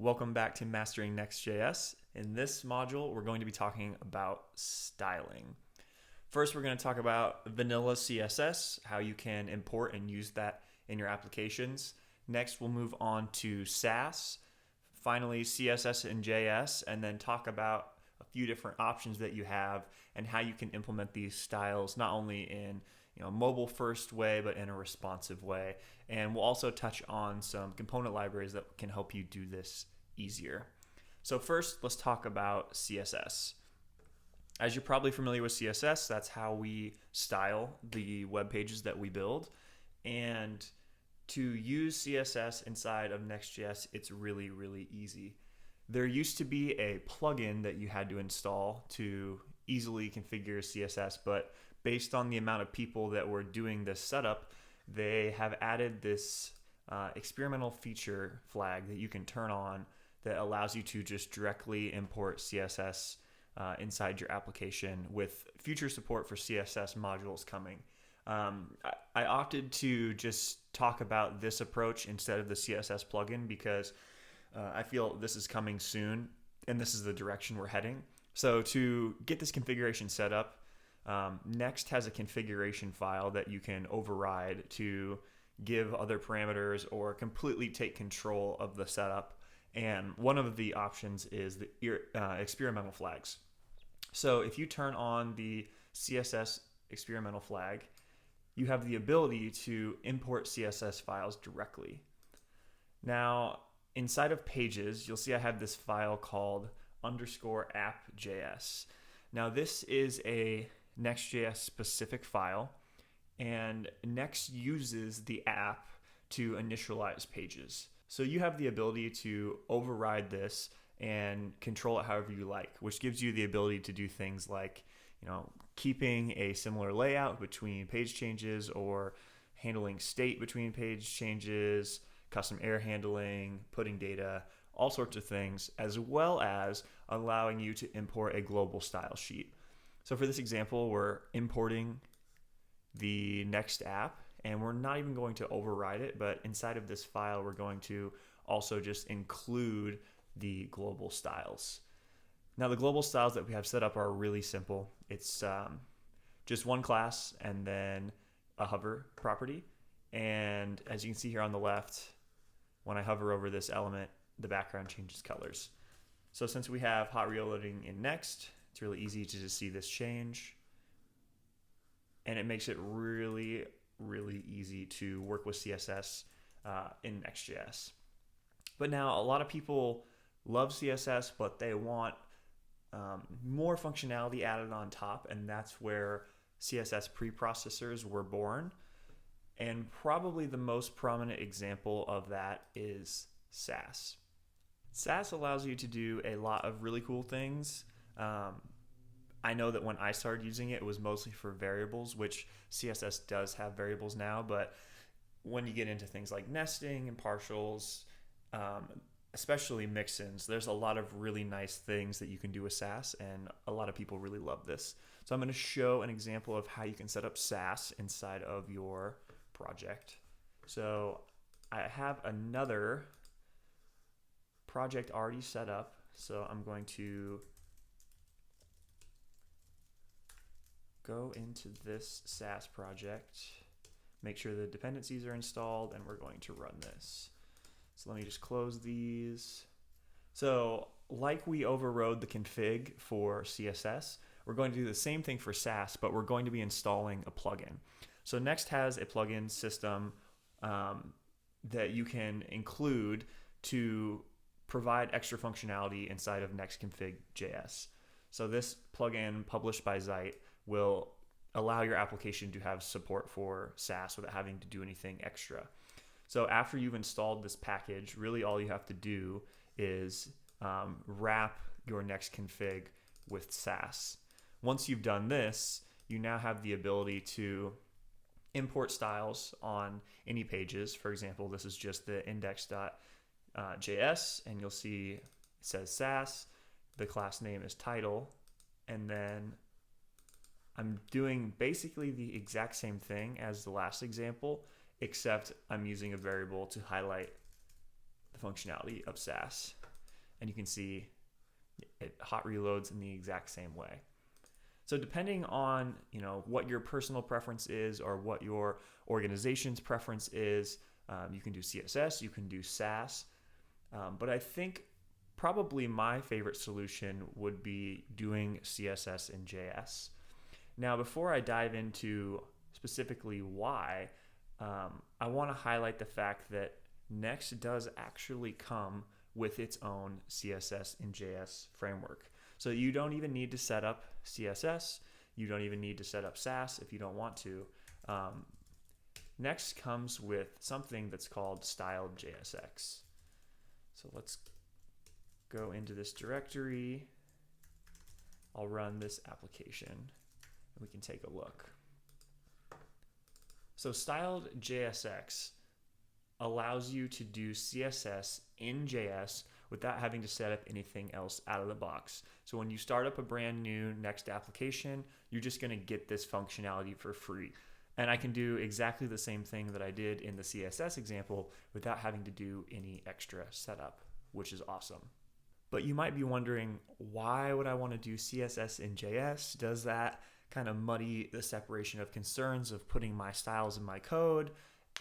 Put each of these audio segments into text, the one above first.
Welcome back to Mastering Next.js. In this module, we're going to be talking about styling. First, we're going to talk about vanilla CSS, how you can import and use that in your applications. Next, we'll move on to Sass. Finally, CSS-in-JS, and then talk about a few different options that you have and how you can implement these styles not only in a mobile first way, but in a responsive way. And we'll also touch on some component libraries that can help you do this easier. So first, let's talk about CSS. As you're probably familiar with CSS, that's how we style the web pages that we build. And to use CSS inside of Next.js, it's really, really easy. There used to be a plugin that you had to install to easily configure CSS, but based on the amount of people that were doing this setup, they have added this experimental feature flag that you can turn on that allows you to just directly import CSS inside your application with future support for CSS modules coming. I opted to just talk about this approach instead of the CSS plugin because I feel this is coming soon and this is the direction we're heading. So to get this configuration set up, Next has a configuration file that you can override to give other parameters or completely take control of the setup. And one of the options is the experimental flags. So if you turn on the CSS experimental flag, you have the ability to import CSS files directly. Now, inside of pages, you'll see I have this file called _app.js. Now, this is a Next.js specific file, and Next uses the app to initialize pages. So you have the ability to override this and control it however you like, which gives you the ability to do things like, keeping a similar layout between page changes or handling state between page changes, custom error handling, putting data, all sorts of things, as well as allowing you to import a global style sheet. So for this example, we're importing the Next app, and we're not even going to override it, but inside of this file, we're going to also just include the global styles. Now, the global styles that we have set up are really simple. It's just one class and then a hover property. And as you can see here on the left, when I hover over this element, the background changes colors. So since we have hot reloading in Next, it's really easy to just see this change. And it makes it really, really easy to work with CSS in Next.js. But now a lot of people love CSS, but they want more functionality added on top, and that's where CSS preprocessors were born. And probably the most prominent example of that is Sass. Sass allows you to do a lot of really cool things. I know that when I started using it, it was mostly for variables, which CSS does have variables now, but when you get into things like nesting and partials, especially mix-ins, there's a lot of really nice things that you can do with Sass, and a lot of people really love this. So I'm going to show an example of how you can set up Sass inside of your project. So I have another project already set up, so I'm going to go into this Sass project, make sure the dependencies are installed, and we're going to run this. So let me just close these. So like we overrode the config for CSS, we're going to do the same thing for Sass, but we're going to be installing a plugin. So Next has a plugin system that you can include to provide extra functionality inside of Next config.js. So this plugin published by Zeit will allow your application to have support for Sass without having to do anything extra. So after you've installed this package, really all you have to do is wrap your Next config with Sass. Once you've done this, you now have the ability to import styles on any pages. For example, this is just the index.js, and you'll see it says Sass. The class name is title, and then I'm doing basically the exact same thing as the last example, except I'm using a variable to highlight the functionality of Sass. and you can see it hot reloads in the exact same way. So depending on what your personal preference is or what your organization's preference is, you can do CSS, you can do Sass, but I think probably my favorite solution would be doing CSS-in-JS. Now, before I dive into specifically why, I want to highlight the fact that Next does actually come with its own CSS-in-JS framework. So you don't even need to set up CSS. You don't even need to set up Sass if you don't want to. Next comes with something that's called styled JSX. So let's go into this directory. I'll run this application and we can take a look. So styled JSX allows you to do CSS in JS without having to set up anything else out of the box. So when you start up a brand new Next application, you're just going to get this functionality for free. And I can do exactly the same thing that I did in the CSS example without having to do any extra setup, which is awesome. But you might be wondering, why would I want to do CSS in JS? Does that kind of muddy the separation of concerns of putting my styles in my code?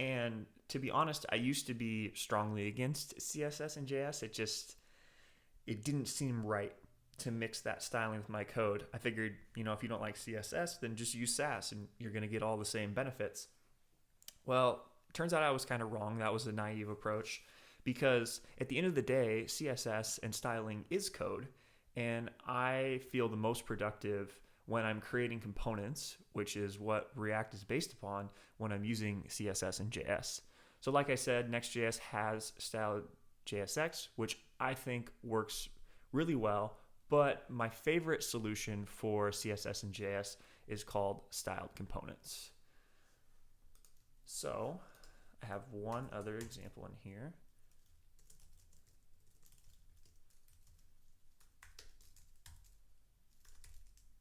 And to be honest, I used to be strongly against CSS in JS. It didn't seem right to mix that styling with my code. I figured, if you don't like CSS, then just use Sass and you're going to get all the same benefits. Well, it turns out I was kind of wrong. That was a naive approach, because at the end of the day, CSS and styling is code, and I feel the most productive when I'm creating components, which is what React is based upon, when I'm using CSS and JS. So like I said, Next.js has styled JSX, which I think works really well, but my favorite solution for CSS and JS is called styled components. So I have one other example in here.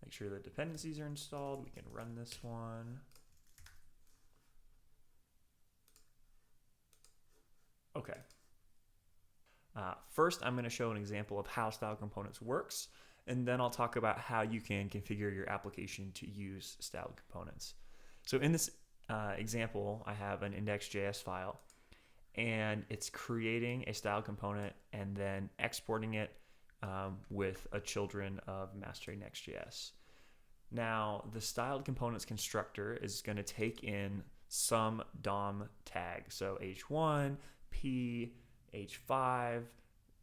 Make sure the dependencies are installed. We can run this one. Okay. First, I'm going to show an example of how style components works, and then I'll talk about how you can configure your application to use styled components. So in this example, I have an index.js file, and it's creating a style component and then exporting it with a children of mastering Next.js. Now, the styled components constructor is going to take in some DOM tag. So h1, p, h5,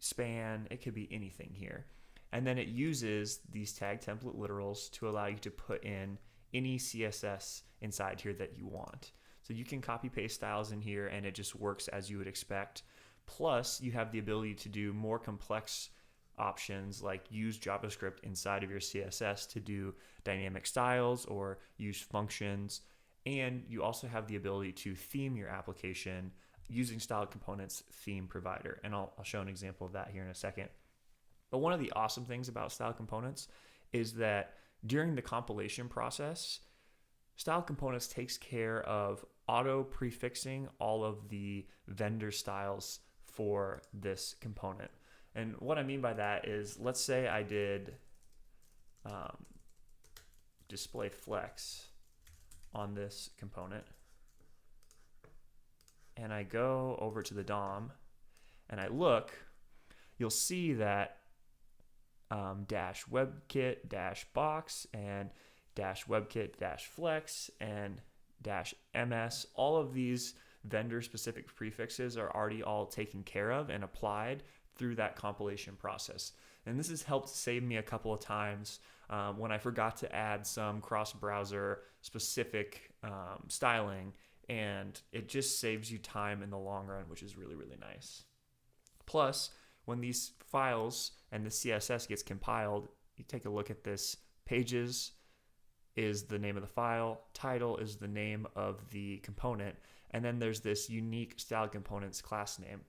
span, it could be anything here. And then it uses these tag template literals to allow you to put in any CSS inside here that you want. So you can copy paste styles in here and it just works as you would expect. Plus, you have the ability to do more complex options like use JavaScript inside of your CSS to do dynamic styles or use functions. And you also have the ability to theme your application using styled components theme provider. And I'll show an example of that here in a second. But one of the awesome things about styled components is that during the compilation process, styled components takes care of auto prefixing all of the vendor styles for this component. And what I mean by that is, let's say I did display flex on this component, and I go over to the DOM and I look, you'll see that dash webkit dash box and dash webkit dash flex and dash ms, all of these vendor specific prefixes are already all taken care of and applied through that compilation process. And this has helped save me a couple of times when I forgot to add some cross-browser specific styling, and it just saves you time in the long run, which is really, really nice. Plus, when these files and the CSS gets compiled, you take a look at this. Pages is the name of the file, title is the name of the component, and then there's this unique style components class name.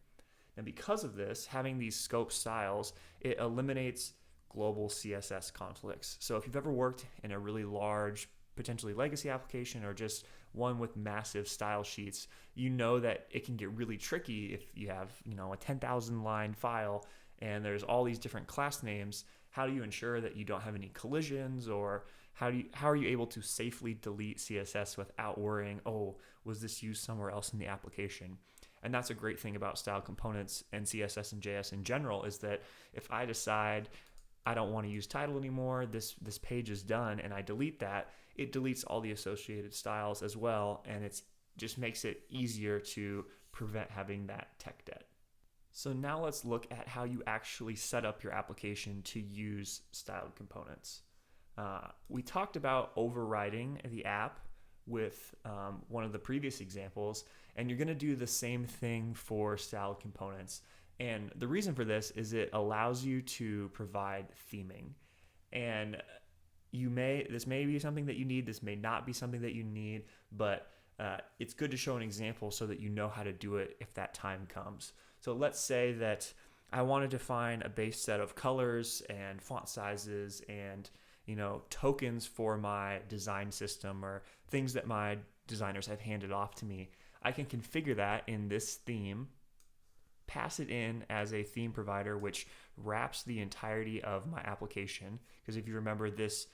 And because of this, having these scope styles, it eliminates global CSS conflicts. So if you've ever worked in a really large, potentially legacy application or just one with massive style sheets, you know that it can get really tricky if you have, a 10,000 line file and there's all these different class names. How do you ensure that you don't have any collisions, or how are you able to safely delete CSS without worrying, oh, was this used somewhere else in the application? And that's a great thing about style components and CSS and JS in general, is that if I decide I don't want to use title anymore, this page is done, and I delete that, it deletes all the associated styles as well, and it just makes it easier to prevent having that tech debt. So now let's look at how you actually set up your application to use styled components. We talked about overriding the app with one of the previous examples, and you're going to do the same thing for styled components. And the reason for this is it allows you to provide theming. And this may be something that you need, this may not be something that you need, but it's good to show an example so that you know how to do it if that time comes. So let's say that I want to define a base set of colors and font sizes and tokens for my design system, or things that my designers have handed off to me. I can configure that in this theme, pass it in as a theme provider, which wraps the entirety of my application. Because if you remember, this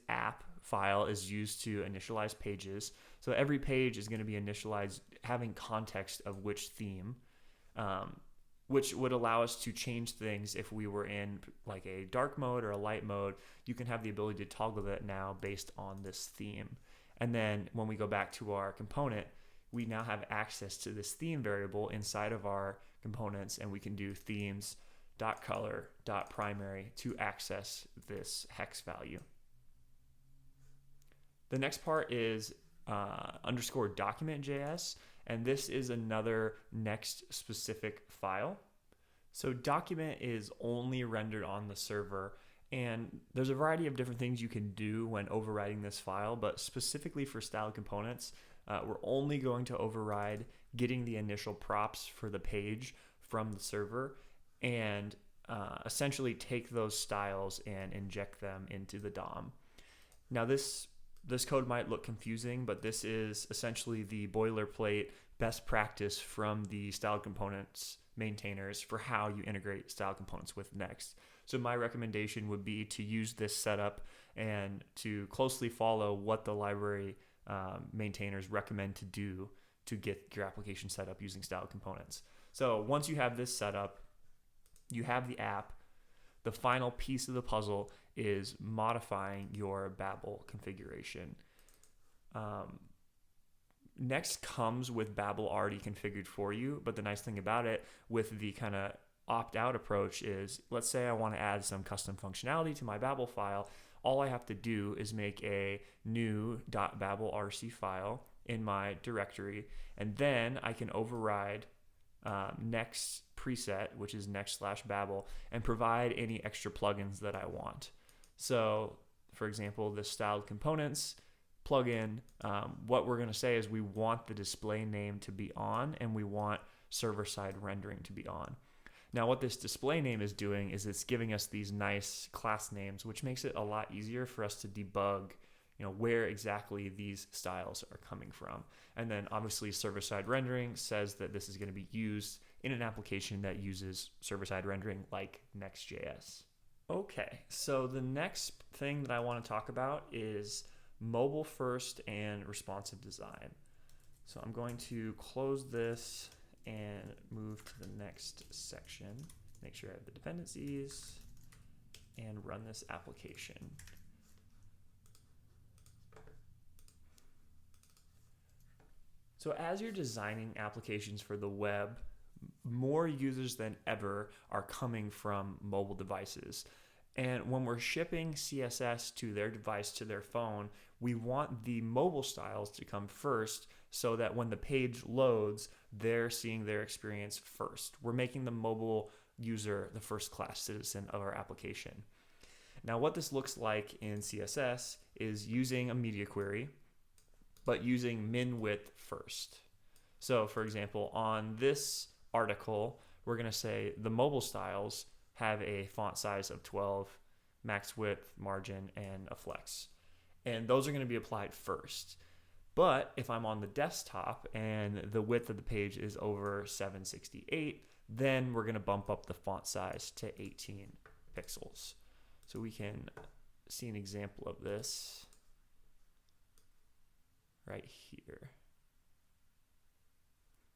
app file is used to initialize pages. So every page is going to be initialized having context of which theme, which would allow us to change things. If we were in like a dark mode or a light mode, you can have the ability to toggle that now based on this theme. And then when we go back to our component, we now have access to this theme variable inside of our components, and we can do themes.color.primary to access this hex value. The next part is underscore document.js, and this is another Next specific file. So document is only rendered on the server, and there's a variety of different things you can do when overriding this file, but specifically for styled components, we're only going to override getting the initial props for the page from the server, and essentially take those styles and inject them into the DOM. Now this code might look confusing, but this is essentially the boilerplate best practice from the styled components maintainers for how you integrate style components with Next. So my recommendation would be to use this setup and to closely follow what the library maintainers recommend to do to get your application set up using style components. So once you have this set up, you have the app. The final piece of the puzzle is modifying your Babel configuration. Next comes with Babel already configured for you, but the nice thing about it with the kind of opt-out approach is, let's say I want to add some custom functionality to my Babel file. All I have to do is make a new .babelrc file in my directory, and then I can override Next preset, which is next/Babel, and provide any extra plugins that I want. So, for example, the styled components plugin, what we're going to say is we want the display name to be on, and we want server-side rendering to be on. Now, what this display name is doing is it's giving us these nice class names, which makes it a lot easier for us to debug, where exactly these styles are coming from. And then obviously server-side rendering says that this is going to be used in an application that uses server-side rendering like Next.js. Okay, so the next thing that I want to talk about is mobile first and responsive design. So I'm going to close this and move to the next section, make sure I have the dependencies, and run this application. So as you're designing applications for the web, more users than ever are coming from mobile devices. And when we're shipping CSS to their device, to their phone, we want the mobile styles to come first so that when the page loads, they're seeing their experience first. We're making the mobile user the first class citizen of our application. Now, what this looks like in CSS is using a media query, but using min width first. So for example, on this article, we're going to say the mobile styles have a font size of 12, max width, margin, and a flex. And those are going to be applied first. But if I'm on the desktop and the width of the page is over 768, then we're going to bump up the font size to 18 pixels. So we can see an example of this right here.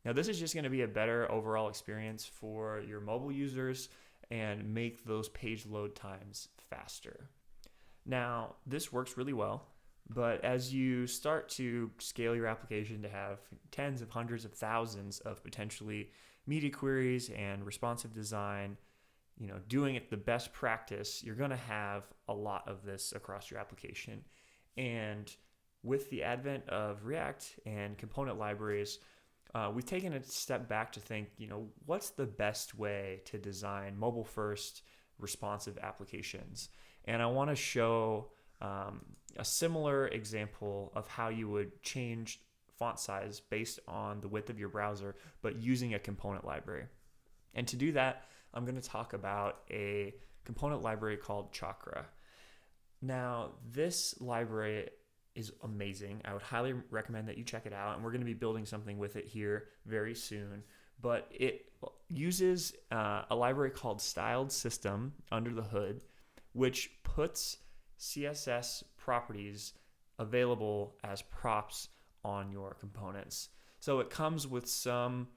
Now this is just going to be a better overall experience for your mobile users and make those page load times faster. Now this works really well, but as you start to scale your application to have tens of hundreds of thousands of potentially media queries and responsive design, doing it the best practice, you're going to have a lot of this across your application. And with the advent of React and component libraries, we've taken a step back to think, what's the best way to design mobile-first responsive applications? And I want to show a similar example of how you would change font size based on the width of your browser, but using a component library. And to do that, I'm going to talk about a component library called Chakra. Now, this library is amazing. I would highly recommend that you check it out, and we're going to be building something with it here very soon. But it uses a library called Styled System under the hood, which puts CSS properties available as props on your components. So it comes with some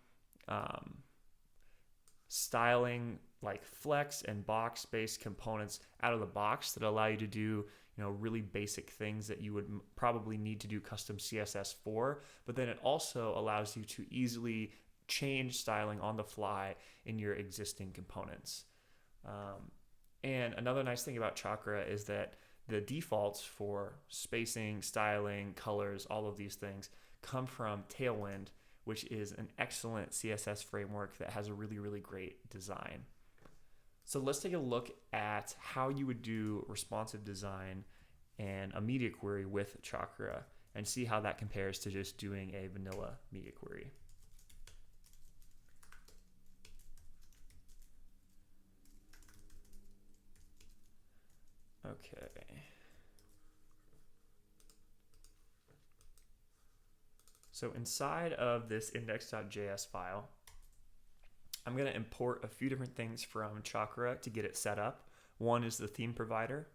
styling like flex and box-based components out of the box that allow you to do really basic things that you would probably need to do custom CSS for, but then it also allows you to easily change styling on the fly in your existing components. And another nice thing about Chakra is that the defaults for spacing, styling, colors, all of these things come from Tailwind, which is an excellent CSS framework that has a really, really great design. So let's take a look at how you would do responsive design and a media query with Chakra and see how that compares to just doing a vanilla media query. Okay. So inside of this index.js file, I'm going to import a few different things from Chakra to get it set up. One is the theme provider,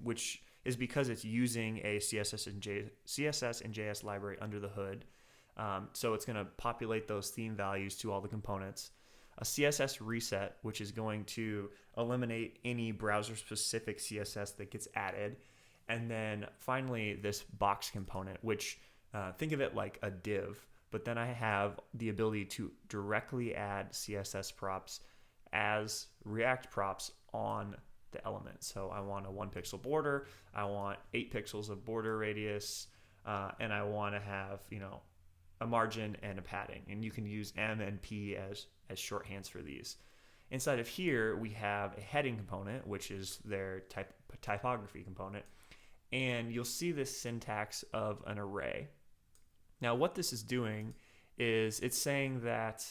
which is because it's using a CSS-in-JS library under the hood. So it's going to populate those theme values to all the components. A CSS reset, which is going to eliminate any browser-specific CSS that gets added. And then finally, this box component, which think of it like a div. But then I have the ability to directly add CSS props as React props on the element. So I want a 1 pixel border, I want 8 pixels of border radius, and I want to have, a margin and a padding. And you can use M and P as shorthands for these. Inside of here, we have a heading component, which is their typography component. And you'll see this syntax of an array. Now, what this is doing is it's saying that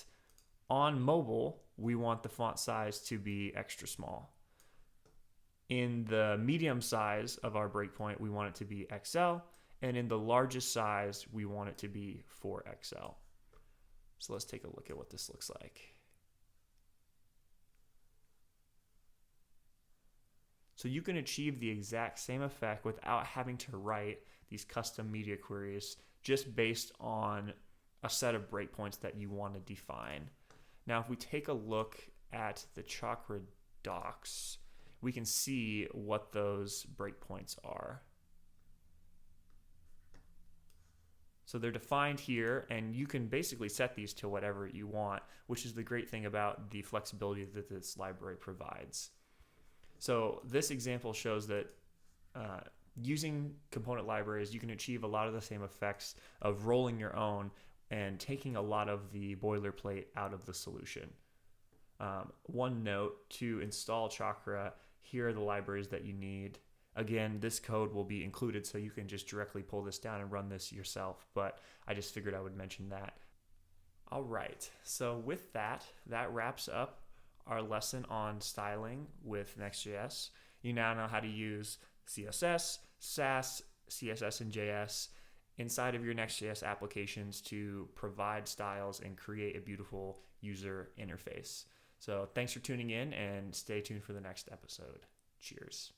on mobile, we want the font size to be extra small. In the medium size of our breakpoint, we want it to be XL. And in the largest size, we want it to be 4XL. So let's take a look at what this looks like. So you can achieve the exact same effect without having to write these custom media queries just based on a set of breakpoints that you want to define. Now, if we take a look at the Chakra docs, we can see what those breakpoints are. So they're defined here, and you can basically set these to whatever you want, which is the great thing about the flexibility that this library provides. So this example shows that using component libraries, you can achieve a lot of the same effects of rolling your own and taking a lot of the boilerplate out of the solution. One note, to install Chakra, here are the libraries that you need. Again, this code will be included, so you can just directly pull this down and run this yourself, but I just figured I would mention that. All right, so with that wraps up our lesson on styling with Next.js. You now know how to use CSS, Sass, CSS-in-JS, inside of your Next.js applications to provide styles and create a beautiful user interface. So thanks for tuning in, and stay tuned for the next episode. Cheers.